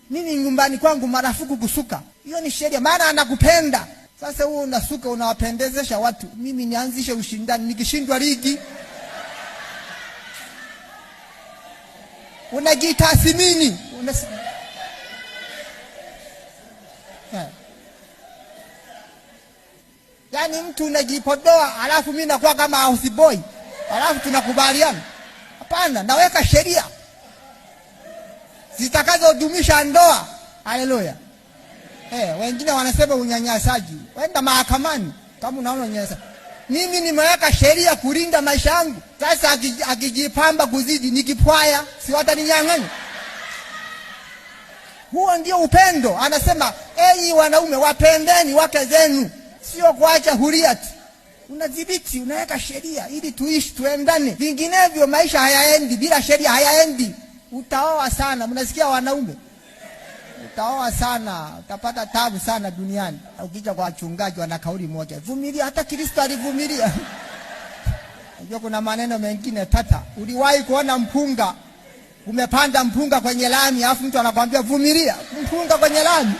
Mimi nyumbani kwangu marufuku kusuka. Hiyo ni sheria, maana anakupenda. Sasa wewe unasuka, unawapendezesha watu. Mimi nianzishe ushindani, nikishindwa ligi unajitathmini. Yaani mtu unajipodoa, alafu mimi nakuwa kama house boy, alafu tunakubaliana? Hapana, naweka sheria zitakazodumisha ndoa. Haleluya. Wengine wanasema unyanyasaji. Wenda mahakamani kama unaona unyanyasaji. Mimi nimeweka sheria kulinda maisha yangu. Sasa akijipamba kuzidi nikipwaya, si wataninyang'anya? Huo ndio upendo. Anasema, enyi wanaume wapendeni wake zenu, sio kuacha huriati. Unadhibiti, unaweka sheria ili tuishi tuendane. Vinginevyo maisha hayaendi, bila sheria hayaendi. Utaoa sana, mnasikia wanaume? Utaoa sana, utapata tabu sana duniani. Ukija kwa wachungaji wana kauli moja, vumilia, hata Kristo alivumilia. Unajua kuna maneno mengine tata. Uliwahi kuona mpunga, umepanda mpunga kwenye lami, alafu mtu anakuambia vumilia, mpunga kwenye lami?